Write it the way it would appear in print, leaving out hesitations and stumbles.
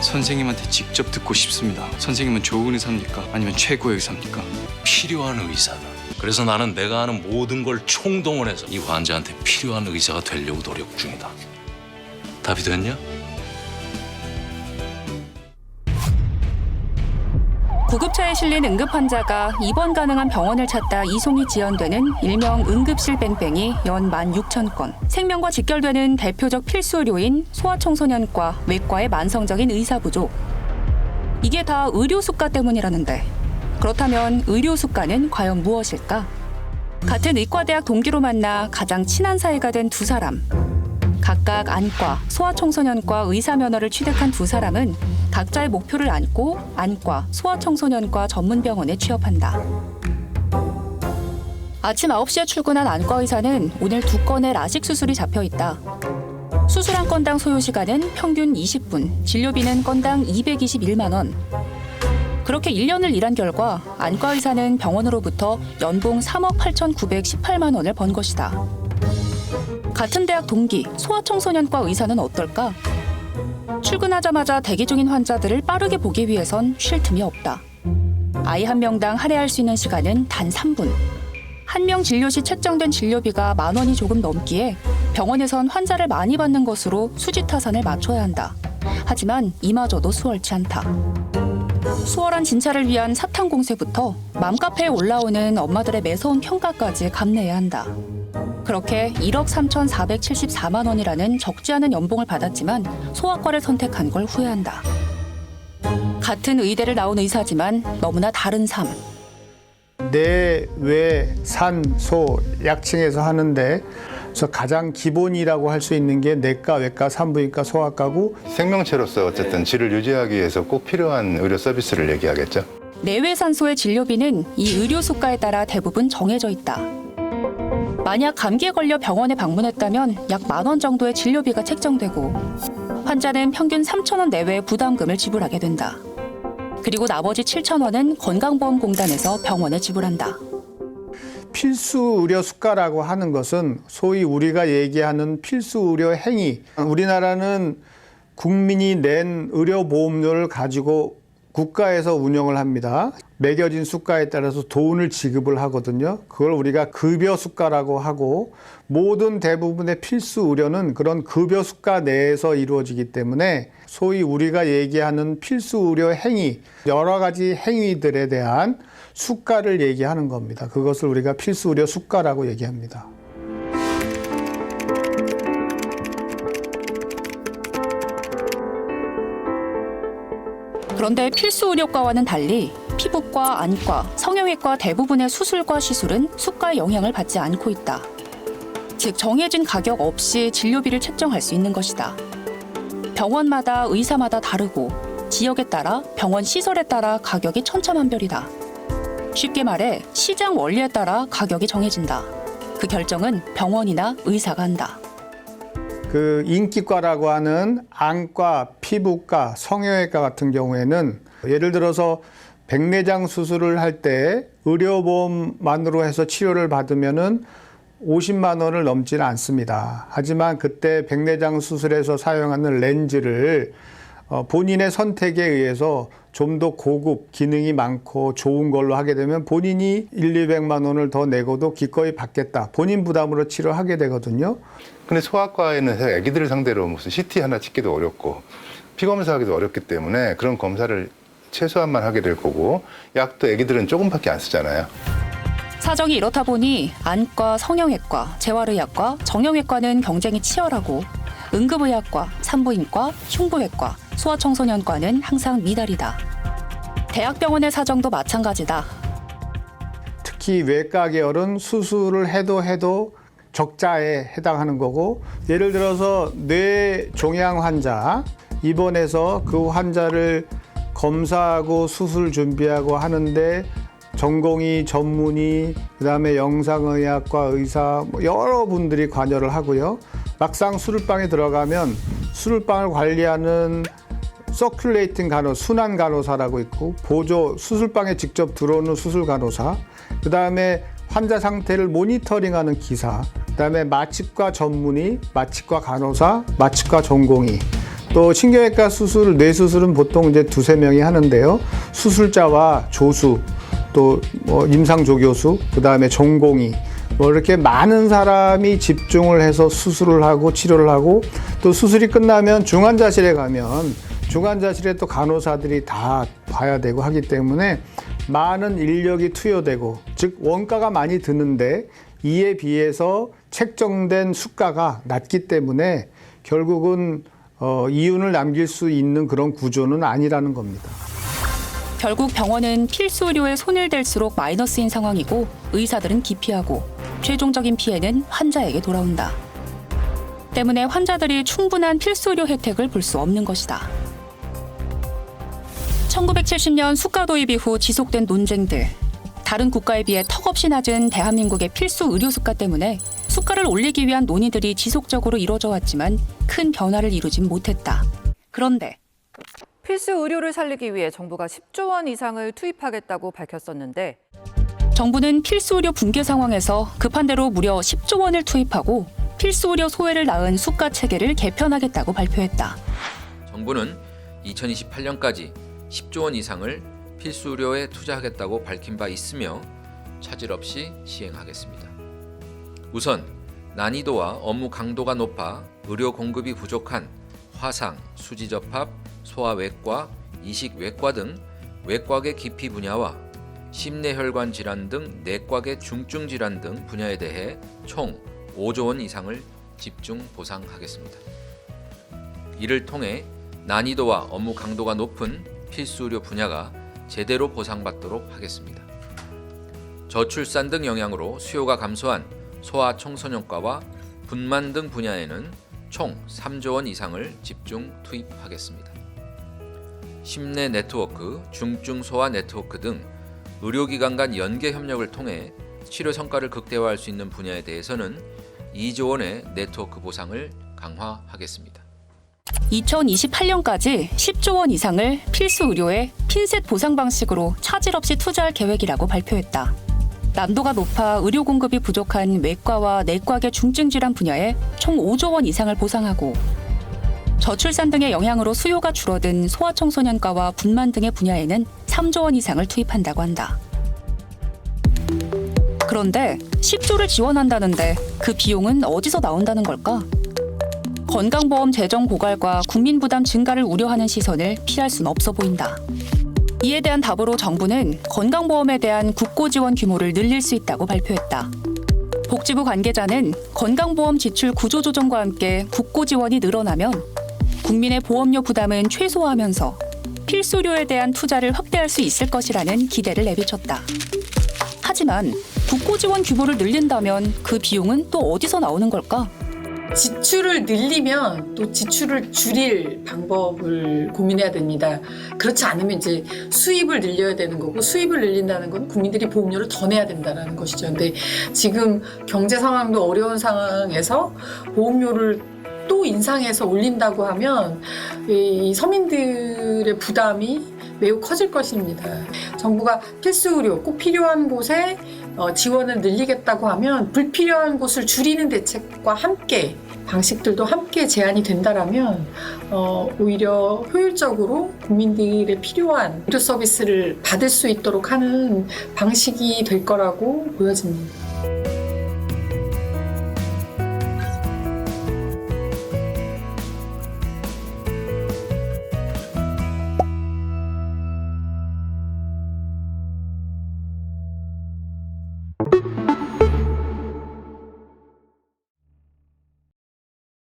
선생님한테 직접 듣고 싶습니다. 선생님은 좋은 의사입니까? 아니면 최고의 의사입니까? 필요한 의사다. 그래서 나는 내가 아는 모든 걸 총동원해서 이 환자한테 필요한 의사가 되려고 노력 중이다. 답이 됐냐? 구급차에 실린 응급 환자가 입원 가능한 병원을 찾다 이송이 지연되는 일명 응급실 뺑뺑이 연 16,000건. 생명과 직결되는 대표적 필수 의료인 소아청소년과 외과의 만성적인 의사 부족. 이게 다 의료 수가 때문이라는데 그렇다면 의료 수가는 과연 무엇일까? 같은 의과대학 동기로 만나 가장 친한 사이가 된 두 사람. 각각 안과, 소아청소년과 의사 면허를 취득한 두 사람은 각자의 목표를 안고 안과, 소아청소년과 전문병원에 취업한다. 아침 9시에 출근한 안과 의사는 오늘 2건의 라식 수술이 잡혀 있다. 수술 한 건당 소요 시간은 평균 20분, 진료비는 건당 221만 원. 그렇게 1년을 일한 결과 안과 의사는 병원으로부터 연봉 3억 8,918만 원을 번 것이다. 같은 대학 동기, 소아청소년과 의사는 어떨까? 출근하자마자 대기 중인 환자들을 빠르게 보기 위해선 쉴 틈이 없다. 아이 한 명당 할애할 수 있는 시간은 단 3분. 한 명 진료 시 책정된 진료비가 10,000원이 조금 넘기에 병원에선 환자를 많이 받는 것으로 수지타산을 맞춰야 한다. 하지만 이마저도 수월치 않다. 수월한 진찰을 위한 사탕 공세부터 맘카페에 올라오는 엄마들의 매서운 평가까지 감내해야 한다. 그렇게 1억 3,474만 원이라는 적지 않은 연봉을 받았지만 소아과를 선택한 걸 후회한다. 같은 의대를 나온 의사지만 너무나 다른 삶. 내, 외, 산, 소 약칭해서 하는데 그래서 가장 기본이라고 할 수 있는 게 내과, 외과, 산부인과, 소아과고 생명체로서 어쨌든 질을 유지하기 위해서 꼭 필요한 의료 서비스를 얘기하겠죠. 내외산소의 진료비는 이 의료 수가에 따라 대부분 정해져 있다. 만약 감기에 걸려 병원에 방문했다면 약 10,000원 정도의 진료비가 책정되고 환자는 평균 3,000원 내외의 부담금을 지불하게 된다. 그리고 나머지 7,000원은 건강보험공단에서 병원에 지불한다. 필수 의료 수가라고 하는 것은 소위 우리가 얘기하는 필수 의료 행위. 우리나라는 국민이 낸 의료보험료를 가지고 국가에서 운영을 합니다. 매겨진 수가에 따라서 돈을 지급을 하거든요. 그걸 우리가 급여 수가라고 하고 모든 대부분의 필수 의료는 그런 급여 수가 내에서 이루어지기 때문에 소위 우리가 얘기하는 필수 의료 행위, 여러 가지 행위들에 대한 수가를 얘기하는 겁니다. 그것을 우리가 필수 의료 수가라고 얘기합니다. 그런데 필수 의료과와는 달리 피부과, 안과, 성형외과 대부분의 수술과 시술은 수가의 영향을 받지 않고 있다. 즉 정해진 가격 없이 진료비를 책정할 수 있는 것이다. 병원마다 의사마다 다르고 지역에 따라 병원 시설에 따라 가격이 천차만별이다. 쉽게 말해 시장 원리에 따라 가격이 정해진다. 그 결정은 병원이나 의사가 한다. 그 인기과라고 하는 안과, 피부과, 성형외과 같은 경우에는 예를 들어서 백내장 수술을 할 때 의료보험만으로 해서 치료를 받으면은 50만 원을 넘지는 않습니다. 하지만 그때 백내장 수술에서 사용하는 렌즈를 본인의 선택에 의해서 좀 더 고급, 기능이 많고 좋은 걸로 하게 되면 본인이 200만 원을 더 내고도 기꺼이 받겠다. 본인 부담으로 치료하게 되거든요. 근데 소아과에는 사실 아기들을 상대로 무슨 CT 하나 찍기도 어렵고 피검사하기도 어렵기 때문에 그런 검사를 최소한만 하게 될 거고 약도 아기들은 조금밖에 안 쓰잖아요. 사정이 이렇다 보니 안과, 성형외과, 재활의학과, 정형외과는 경쟁이 치열하고 응급의학과, 산부인과, 흉부외과, 소아청소년과는 항상 미달이다. 대학병원의 사정도 마찬가지다. 특히 외과 계열은 수술을 해도 적자에 해당하는 거고 예를 들어서 뇌종양 환자 입원해서 그 환자를 검사하고 수술 준비하고 하는데 전공의, 전문의, 그다음에 영상의학과 의사 여러 분들이 관여를 하고요. 막상 수술방에 들어가면 수술방을 관리하는 서큘레이팅 간호사, 순환 간호사라고 있고 보조 수술방에 직접 들어오는 수술 간호사, 그다음에 환자 상태를 모니터링하는 기사, 그다음에 마취과 전문의, 마취과 간호사, 마취과 전공의, 또 신경외과 수술, 뇌수술은 보통 이제 2-3명이 하는데요. 수술자와 조수, 또 뭐 임상조교수, 그다음에 전공의 뭐 이렇게 많은 사람이 집중을 해서 수술을 하고 치료를 하고 또 수술이 끝나면 중환자실에 가면 중환자실에 또 간호사들이 다 봐야 되고 하기 때문에 많은 인력이 투여되고 즉 원가가 많이 드는데 이에 비해서 책정된 수가가 낮기 때문에 결국은 이윤을 남길 수 있는 그런 구조는 아니라는 겁니다. 결국 병원은 필수 의료에 손을 댈수록 마이너스인 상황이고 의사들은 기피하고 최종적인 피해는 환자에게 돌아온다. 때문에 환자들이 충분한 필수 의료 혜택을 볼 수 없는 것이다. 1970년 수가 도입 이후 지속된 논쟁들. 다른 국가에 비해 턱없이 낮은 대한민국의 필수 의료 수가 때문에 수가를 올리기 위한 논의들이 지속적으로 이뤄져 왔지만 큰 변화를 이루진 못했다. 그런데 필수 의료를 살리기 위해 정부가 10조 원 이상을 투입하겠다고 밝혔었는데 정부는 필수 의료 붕괴 상황에서 급한 대로 무려 10조 원을 투입하고 필수 의료 소외를 낳은 수가 체계를 개편하겠다고 발표했다. 정부는 2028년까지 10조 원 이상을 필수 의료에 투자하겠다고 밝힌 바 있으며 차질 없이 시행하겠습니다. 우선 난이도와 업무 강도가 높아 의료 공급이 부족한 화상, 수지접합, 소아외과, 이식외과 등 외과계 깊이 분야와 심내혈관 질환 등 내과계 중증 질환 등 분야에 대해 총 5조 원 이상을 집중 보상하겠습니다. 이를 통해 난이도와 업무 강도가 높은 필수 의료 분야가 제대로 보상받도록 하겠습니다. 저출산 등 영향으로 수요가 감소한 소아 청소년과와 분만 등 분야에는 총 3조 원 이상을 집중 투입하겠습니다. 심내 네트워크, 중증 소아 네트워크 등 의료기관 간 연계 협력을 통해 치료 성과를 극대화할 수 있는 분야에 대해서는 2조 원의 네트워크 보상을 강화하겠습니다. 2028년까지 10조 원 이상을 필수 의료에 핀셋 보상 방식으로 차질 없이 투자할 계획이라고 발표했다. 난도가 높아 의료 공급이 부족한 외과와 내과계 중증 질환 분야에 총 5조 원 이상을 보상하고 저출산 등의 영향으로 수요가 줄어든 소아청소년과와 분만 등의 분야에는 3조 원 이상을 투입한다고 한다. 그런데 10조를 지원한다는데 그 비용은 어디서 나온다는 걸까? 건강보험 재정 고갈과 국민 부담 증가를 우려하는 시선을 피할 순 없어 보인다. 이에 대한 답으로 정부는 건강보험에 대한 국고 지원 규모를 늘릴 수 있다고 발표했다. 복지부 관계자는 건강보험 지출 구조 조정과 함께 국고 지원이 늘어나면 국민의 보험료 부담은 최소화하면서 필수료에 대한 투자를 확대할 수 있을 것이라는 기대를 내비쳤다. 하지만 국고 지원 규모를 늘린다면 그 비용은 또 어디서 나오는 걸까? 지출을 늘리면 또 지출을 줄일 방법을 고민해야 됩니다. 그렇지 않으면 이제 수입을 늘려야 되는 거고 수입을 늘린다는 건 국민들이 보험료를 더 내야 된다는 것이죠. 근데 지금 경제 상황도 어려운 상황에서 보험료를 또 인상해서 올린다고 하면 이 서민들의 부담이 매우 커질 것입니다. 정부가 필수 의료 꼭 필요한 곳에 지원을 늘리겠다고 하면 불필요한 곳을 줄이는 대책과 함께 방식들도 함께 제안이 된다라면 오히려 효율적으로 국민들의 필요한 의료 서비스를 받을 수 있도록 하는 방식이 될 거라고 보여집니다.